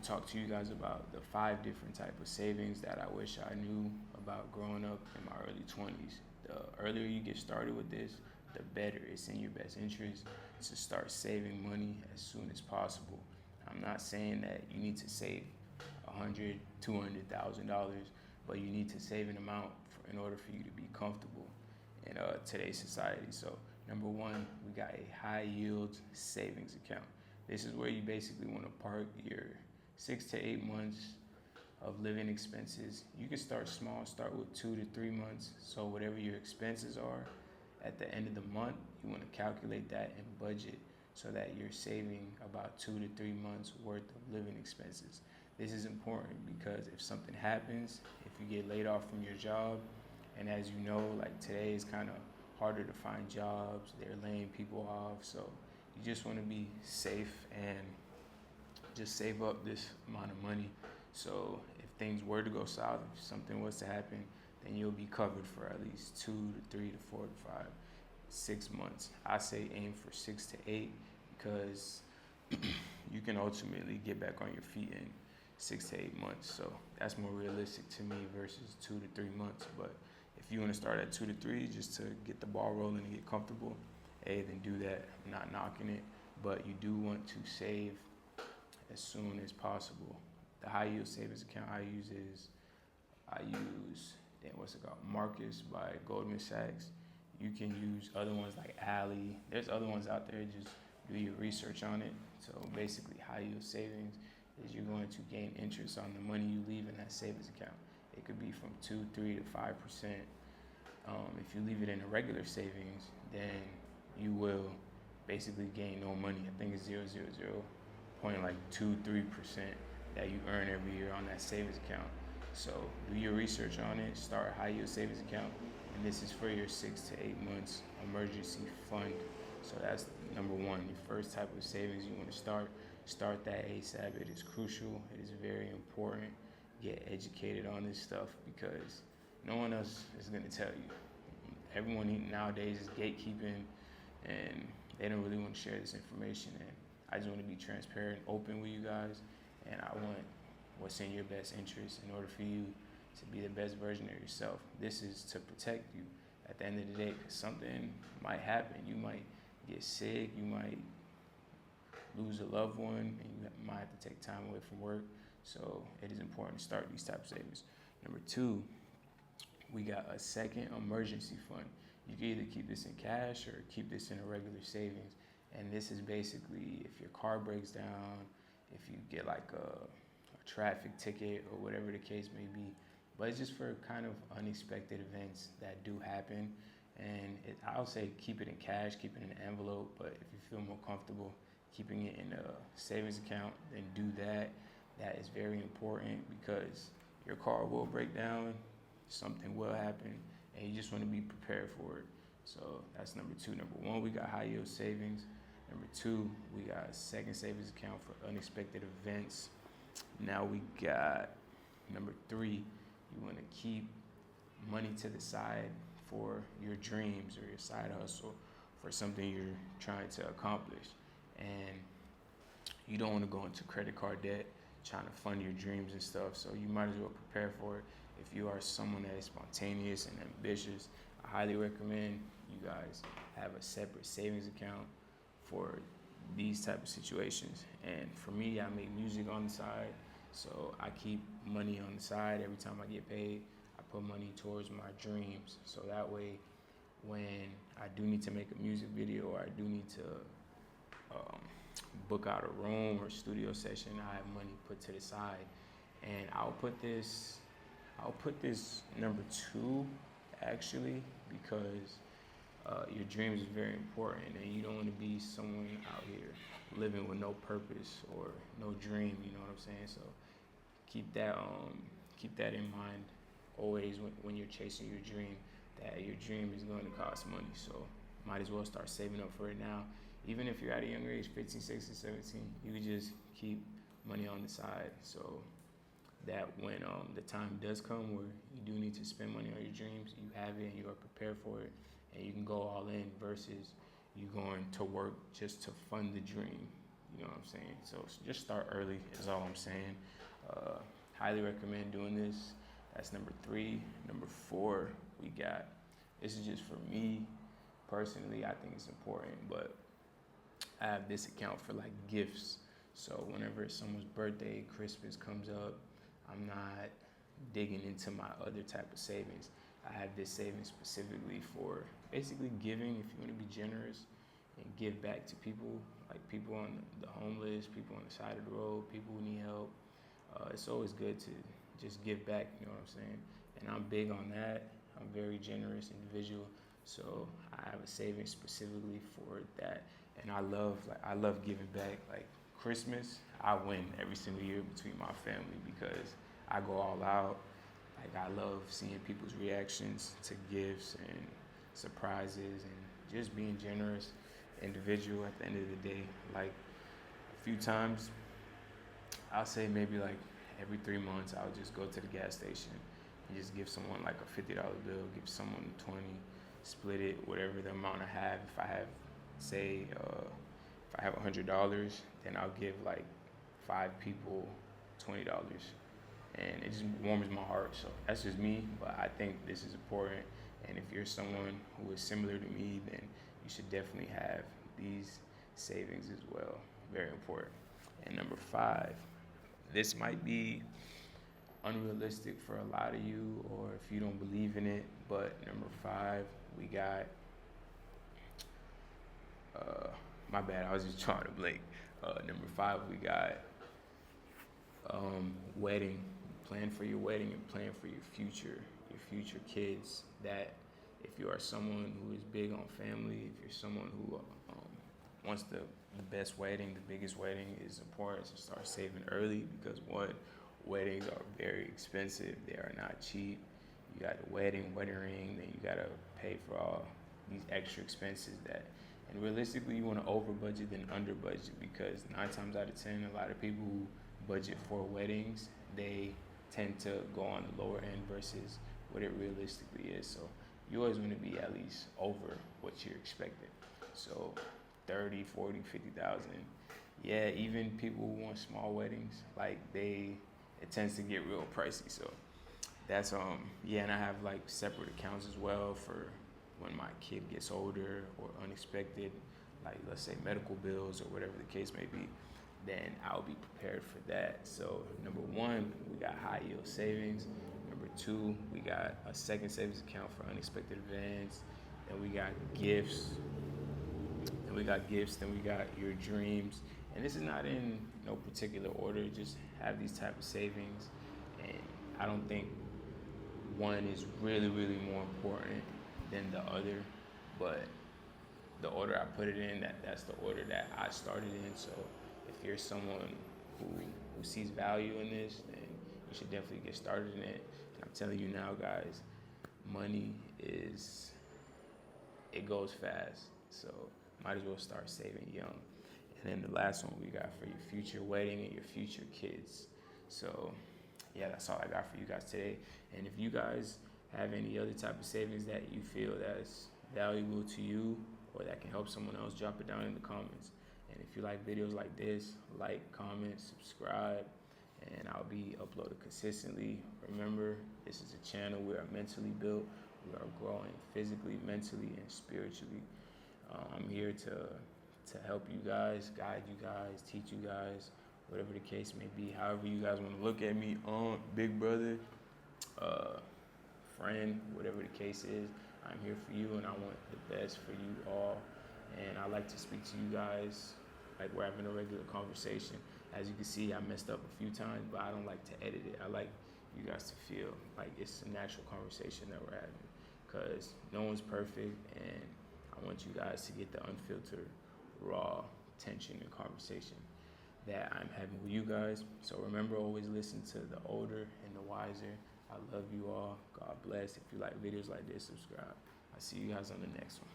to talk to you guys about the 5 different type of savings that I wish I knew about growing up in my early 20s. The earlier you get started with this, the better. It's in your best interest to start saving money as soon as possible. I'm not saying that you need to save $100,000, $200,000, but you need to save an amount in order for you to be comfortable in today's society. So number one, we got a high yield savings account. This is where you basically want to park your 6 to 8 months of living expenses. You can start small, start with 2 to 3 months. So whatever your expenses are at the end of the month, you want to calculate that and budget so that you're saving about 2 to 3 months worth of living expenses. This is important because if something happens, if you get laid off from your job, and as you know, like today is kind of harder to find jobs, they're laying people off. So you just want to be safe and just save up this amount of money. So if things were to go south, if something was to happen, then you'll be covered for at least 2 to 3 to 4 to 5, 6 months. I say aim for 6 to 8 because you can ultimately get back on your feet in 6 to 8 months. So that's more realistic to me versus 2 to 3 months. But if you want to start at 2 to 3 just to get the ball rolling and get comfortable, hey, then do that. I'm not knocking it, but you do want to save as soon as possible. The high yield savings account I use what's it called? Marcus by Goldman Sachs. You can use other ones like Ally. There's other ones out there. Just do your research on it. So basically, high yield savings is you're going to gain interest on the money you leave in that savings account. It could be from 2, 3 to 5%. If you leave it in a regular savings, then you will basically gain no money. I think it's 0.23% that you earn every year on that savings account. So do your research on it. Start a high yield savings account, and this is for your 6 to 8 months emergency fund. So that's number one. Your first type of savings you want to start that ASAP. It is crucial. It is very important. Get educated on this stuff because no one else is going to tell you. Everyone nowadays is gatekeeping, and they don't really want to share this information. And I just want to be transparent, open with you guys, and I want what's in your best interest in order for you to be the best version of yourself. This is to protect you at the end of the day, because something might happen. You might get sick, you might lose a loved one, and you might have to take time away from work. So it is important to start these type of savings. Number two, we got a second emergency fund. You can either keep this in cash or keep this in a regular savings. And this is basically if your car breaks down, if you get like a traffic ticket or whatever the case may be. But it's just for kind of unexpected events that do happen. And I'll say keep it in cash, keep it in an envelope. But if you feel more comfortable keeping it in a savings account, then do that. That is very important because your car will break down, something will happen, and you just want to be prepared for it. So that's number two. Number one, we got high yield savings. Number two, we got a second savings account for unexpected events. Now we got number three, you want to keep money to the side for your dreams or your side hustle for something you're trying to accomplish. And you don't want to go into credit card debt trying to fund your dreams and stuff. So you might as well prepare for it. If you are someone that is spontaneous and ambitious, I highly recommend you guys have a separate savings account for these type of situations. And for me, I make music on the side, so I keep money on the side. Every time I get paid, I put money towards my dreams. So that way, when I do need to make a music video or I do need to book out a room or studio session, I have money put to the side. And I'll put this number two actually because your dreams is very important, and you don't want to be someone out here living with no purpose or no dream. You know what I'm saying? So keep that in mind always when you're chasing your dream. That your dream is going to cost money. So might as well start saving up for it now. Even if you're at a younger age, 15, 16, 17, you can just keep money on the side. So that when the time does come where you do need to spend money on your dreams, you have it and you are prepared for it, and you can go all in versus you going to work just to fund the dream. You know what I'm saying? So just start early is all I'm saying. Uh, Highly recommend doing this. That's number 3. Number 4, we got, this is just for me personally, I think it's important, but I have this account for like gifts. So whenever someone's birthday, Christmas comes up, I'm not digging into my other type of savings. I have this savings specifically for basically giving, if you want to be generous and give back to people, like people on the homeless, people on the side of the road, people who need help. It's always good to just give back, you know what I'm saying? And I'm big on that. I'm a very generous individual, so I have a savings specifically for that. And I love giving back. Like Christmas, I win every single year between my family because I go all out. Like I love seeing people's reactions to gifts and surprises and just being generous individual at the end of the day. Like a few times, I'll say maybe like every 3 months, I'll just go to the gas station and just give someone like a $50 bill, give someone 20, split it, whatever the amount I have. If I have, say, if I have $100, then I'll give like 5 people $20, and it just warms my heart. So that's just me, but I think this is important. And if you're someone who is similar to me, then you should definitely have these savings as well. Very important. And number 5, this might be unrealistic for a lot of you, or if you don't believe in it, but number 5, we got, my bad, I was just trying to blink. Number 5, we got wedding. Plan for your wedding and plan for your future kids. That if you are someone who is big on family, if you're someone who wants the best wedding, the biggest wedding, is important to start saving early because one, weddings are very expensive. They are not cheap. You got the wedding ring, then you gotta pay for all these extra expenses that, and realistically, you want to over budget than under budget because 9 times out of 10, a lot of people who budget for weddings, they tend to go on the lower end versus what it realistically is. So you always want to be at least over what you're expecting. So 30, 40, 50,000. Yeah, even people who want small weddings, like it tends to get real pricey. So that's yeah, and I have like separate accounts as well for when my kid gets older or unexpected, like let's say medical bills or whatever the case may be, then I'll be prepared for that. So number 1, we got high yield savings. Number 2, we got a second savings account for unexpected events. Then we got gifts. Then we got your dreams. And this is not in no particular order. Just have these type of savings. And I don't think one is really, really more important than the other. But the order I put it in, that's the order that I started in. So if you're someone who sees value in this, then you should definitely get started in it. And I'm telling you now, guys, money it goes fast. So might as well start saving young. And then the last one we got for your future wedding and your future kids. So yeah, that's all I got for you guys today. And if you guys have any other type of savings that you feel that's valuable to you or that can help someone else, drop it down in the comments. And if you like videos like this, like, comment, subscribe, and I'll be uploaded consistently. Remember, this is a channel. We are mentally built. We are growing physically, mentally, and spiritually. I'm here to help you guys, guide you guys, teach you guys, whatever the case may be. However you guys want to look at me, big brother, friend, whatever the case is, I'm here for you, and I want the best for you all. And I like to speak to you guys like we're having a regular conversation. As you can see, I messed up a few times, but I don't like to edit it. I like you guys to feel like it's a natural conversation that we're having, because no one's perfect, and I want you guys to get the unfiltered, raw tension and conversation that I'm having with you guys. So remember, always listen to the older and the wiser. I love you all. God bless. If you like videos like this, subscribe. I'll see you guys on the next one.